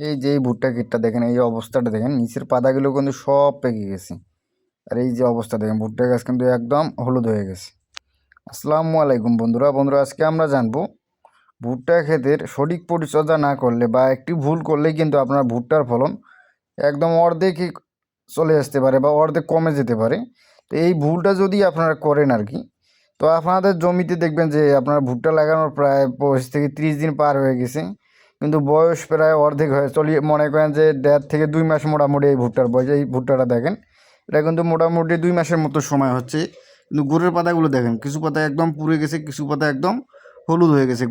এই যে এই ভুট্টা ক্ষেতটা দেখেন, এই অবস্থাটা দেখেন, নিচের পাতাগুলো কিন্তু সব পেকে গেছে। আর এই যে অবস্থা দেখেন, ভুট্টা গাছ কিন্তু একদম হলুদ হয়ে গেছে। আসসালামু আলাইকুম বন্ধুরা, আজকে আমরা জানবো ভুট্টা ক্ষেতের সঠিক পরিচর্যা না করলে বা একটি ভুল করলেই কিন্তু আপনার ভুট্টার ফলন একদম অর্ধেকই চলে আসতে পারে বা অর্ধেক কমে যেতে পারে। তো এই ভুলটা যদি আপনারা করেন আর কি, তো আপনাদের জমিতে দেখবেন যে আপনার ভুট্টা লাগানোর প্রায় 25 থেকে 30 দিন পার হয়ে গেছে, কিন্তু বয়স প্রায় অর্ধেক হয়ে মনে করেন যে 1.5 থেকে 2 মাস মোটামুটি এই ভুট্টার বয়স। এই ভুট্টাটা দেখেন, এটা কিন্তু মোটামুটি 2 মাসের মতো সময় হচ্ছে। কিন্তু গোড়ের পাতাগুলো দেখেন, কিছু পাতা একদম পুড়ে গেছে, কিছু পাতা একদম হলুদ হয়ে গেছে।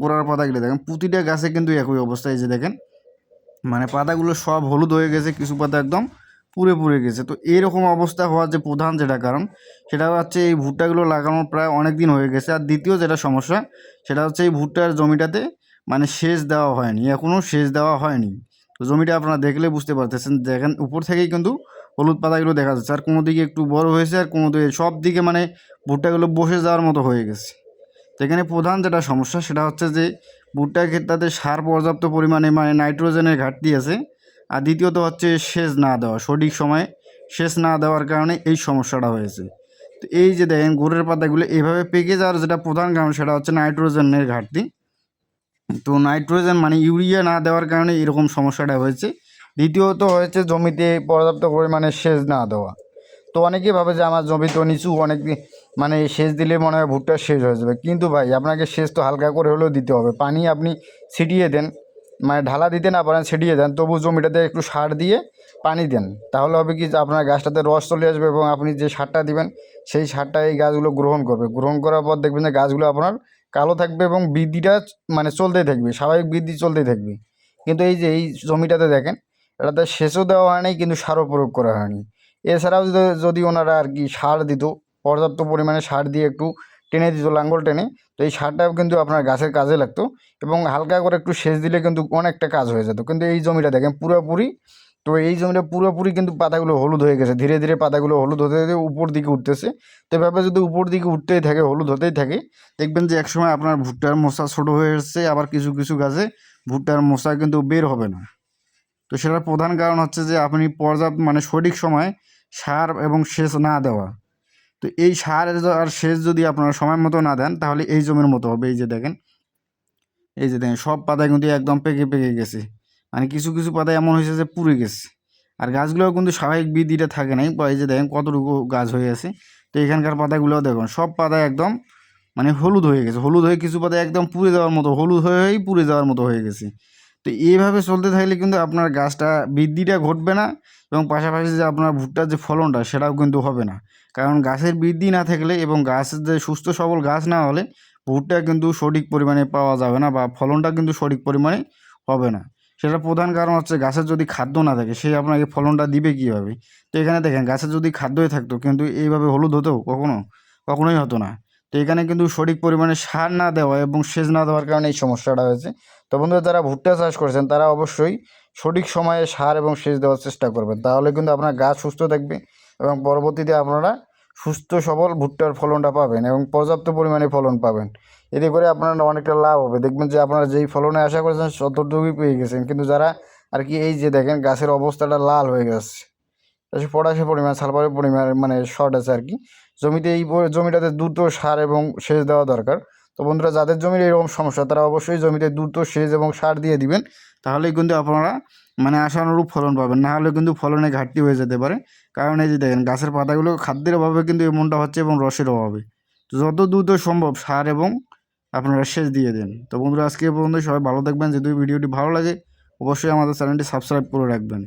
গোড়ার পাতাগুলো দেখেন, প্রতিটা গাছে কিন্তু একই অবস্থা। এই যে দেখেন, মানে পাতাগুলো সব হলুদ হয়ে গেছে, কিছু পাতা একদম পুড়ে গেছে। তো এইরকম অবস্থা হওয়ার যে প্রধান যেটা কারণ, সেটা হচ্ছে এই ভুট্টাগুলো লাগানোর প্রায় অনেক দিন হয়ে গেছে। আর দ্বিতীয় যেটা সমস্যা, সেটা হচ্ছে এই ভুট্টার জমিটাতে মানে সেচ দেওয়া হয়নি, এখনও সেচ দেওয়া হয়নি। তো জমিটা আপনারা দেখলে বুঝতে পারতেছেন, দেখেন উপর থেকেই কিন্তু হলুদ পাতাগুলো দেখা যাচ্ছে। আর কোনো দিকে একটু বড় হয়েছে, আর কোনো দিকে সব দিকে মানে ভুট্টাগুলো বসে যাওয়ার মতো হয়ে গেছে। তো এখানে প্রধান যেটা সমস্যা, সেটা হচ্ছে যে ভুট্টা ক্ষেতটাতে সার পর্যাপ্ত পরিমাণে মানে নাইট্রোজেনের ঘাটতি আছে। আর দ্বিতীয়ত হচ্ছে সেচ না দেওয়া, সঠিক সময়ে সেচ না দেওয়ার কারণে এই সমস্যাটা হয়েছে। তো এই যে দেখেন গোড়ের পাতাগুলো এইভাবে পেকে যাওয়ার যেটা প্রধান কারণ, সেটা হচ্ছে নাইট্রোজেনের ঘাটতি। তো নাইট্রোজেন মানে ইউরিয়া না দেওয়ার কারণে এরকম সমস্যাটা হয়েছে। দ্বিতীয়ত হয়েছে জমিতে পর্যাপ্ত পরিমাণে সেচ না দেওয়া। তো অনেকেই ভাবে যে আমার জমি তো নিচু, অনেক মানে সেচ দিলে মনে হয় ভুট্টা শেষ হয়ে যাবে। কিন্তু ভাই, আপনাকে সেচ তো হালকা করে হলেও দিতে হবে। পানি আপনি ছিটিয়ে দেন, মানে ঢালা দিতে না পারেন ছিটিয়ে দেন, তবু জমিটাতে একটু সার দিয়ে পানি দেন। তাহলে হবে কি, যে আপনার গাছটাতে রস চলে আসবে এবং আপনি যে সারটা দিবেন সেই সারটা এই গাছগুলো গ্রহণ করবে। গ্রহণ করার পর দেখবেন যে গাছগুলো আপনার কালো থাকবে এবং বৃদ্ধিটা মানে চলতেই থাকবে, স্বাভাবিক বৃদ্ধি চলতেই থাকবে। কিন্তু এই যে এই জমিটাতে দেখেন, এটাতে সেচও দেওয়া হয়নি, কিন্তু সারও প্রয়োগ করা হয়নি। এছাড়াও যদি ওনারা আর কি সার দিত, পর্যাপ্ত পরিমাণে সার দিয়ে একটু টেনে দিত, লাঙ্গল টেনে, তো এই সারটাও কিন্তু আপনার গাছের কাজে লাগতো। এবং হালকা করে একটু সেচ দিলে কিন্তু অনেকটা কাজ হয়ে যেত। কিন্তু এই জমিটা দেখেন পুরোপুরি, তো এই জমিটা পুরোপুরি কিন্তু পাতাগুলো হলুদ হয়ে গেছে। ধীরে ধীরে পাতাগুলো হলুদ হতে হতে উপর দিকে উঠতেছে। তো এভাবে যদি উপর দিকে উঠতেই থাকে, হলুদ হতেই থাকে, দেখবেন যে একসময় আপনার ভুট্টার মোচা ছোটো হয়ে এসছে। আবার কিছু কিছু গাছে ভুট্টার মোচা কিন্তু বের হবে না। তো সেটার প্রধান কারণ হচ্ছে যে আপনি পর্যাপ্ত মানে সঠিক সময় সার এবং সেচ না দেওয়া। তো এই সার আর সেচ যদি আপনারা সময় মতো না দেন, তাহলে এই জমির মতো হবে। এই যে দেখেন সব পাতা কিন্তু একদম পেকে গেছে। মানে কিছু কিছু পাতা এমন হয়েছে যে পুড়ে গেছে। আর গাছগুলোও কিন্তু স্বাভাবিক বৃদ্ধিটা থাকে নাই। বা এই যে দেখেন কতটুকু গাছ হয়ে আছে। তো এখানকার পাতাগুলোও দেখুন, সব পাতা একদম মানে হলুদ হয়ে গেছে। হলুদ হয়ে কিছু পাতা একদম পুড়ে যাওয়ার মতো, হলুদ হয়েই পুড়ে যাওয়ার মতো হয়ে গেছে। তো এইভাবে চলতে থাকলে কিন্তু আপনার গাছটা বৃদ্ধিটা ঘটবে না, এবং পাশাপাশি যে আপনার ভুট্টার যে ফলনটা, সেটাও কিন্তু হবে না। কারণ গাছের বৃদ্ধি না থাকলে এবং গাছের যে সুস্থ সবল গাছ না হলে ভুট্টা কিন্তু সঠিক পরিমাণে পাওয়া যাবে না, বা ফলনটা কিন্তু সঠিক পরিমাণে হবে না। সেটার প্রধান কারণ হচ্ছে গাছের যদি খাদ্য না থাকে, সে আপনাকে ফলনটা দিবে কীভাবে? তো এখানে দেখেন, গাছের যদি খাদ্যই থাকতো, কিন্তু এইভাবে হলুদ হতো কখনোই হতো না। তো এখানে কিন্তু সঠিক পরিমাণে সার না দেওয়া এবং সেচ না দেওয়ার কারণে এই সমস্যাটা হয়েছে। তো বন্ধুরা, যারা ভুট্টা চাষ করেছেন তারা অবশ্যই সঠিক সময়ে সার এবং সেচ দেওয়ার চেষ্টা করবেন। তাহলে কিন্তু আপনার গাছ সুস্থ থাকবে এবং পরবর্তীতে আপনারা সুস্থ সবল ভুট্টার ফলনটা পাবেন এবং পর্যাপ্ত পরিমাণে ফলন পাবেন। এতে করে আপনার অনেকটা লাভ হবে। দেখবেন যে আপনারা যেই ফলনে আশা করেছেন ততটুকুই পেয়ে গেছেন। কিন্তু যারা আর কি, এই যে দেখেন গাছের অবস্থাটা লাল হয়ে গেছে, পটাশের পরিমাণ, সালফারের পরিমাণ মানে শর্ট আছে আর কি জমিতে। এই জমিটাতে দ্রুত সার এবং সেচ দেওয়া দরকার। তো বন্ধুরা, যাদের জমির এরকম সমস্যা, তারা অবশ্যই জমিতে দ্রুত সেচ এবং সার দিয়ে দিবেন। তাহলেই কিন্তু আপনারা মানে আশানুরূপ ফলন পাবেন। না হলে কিন্তু ফলনে ঘাটতি হয়ে যেতে পারে। কারণ এই যে দেখেন, গাছের পাতাগুলো খাদ্যের অভাবে কিন্তু এমনটা হচ্ছে, এবং রসের অভাবে। তো যত দ্রুত সম্ভব সার এবং আপনারা সেচ দিয়ে দেন। তো বন্ধুরা, আজকে এ পর্যন্ত। সবাই ভালো থাকবেন। যদি ভিডিওটি ভালো লাগে, অবশ্যই আমাদের চ্যানেলটি সাবস্ক্রাইব করে রাখবেন।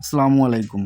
আসসালামু আলাইকুম।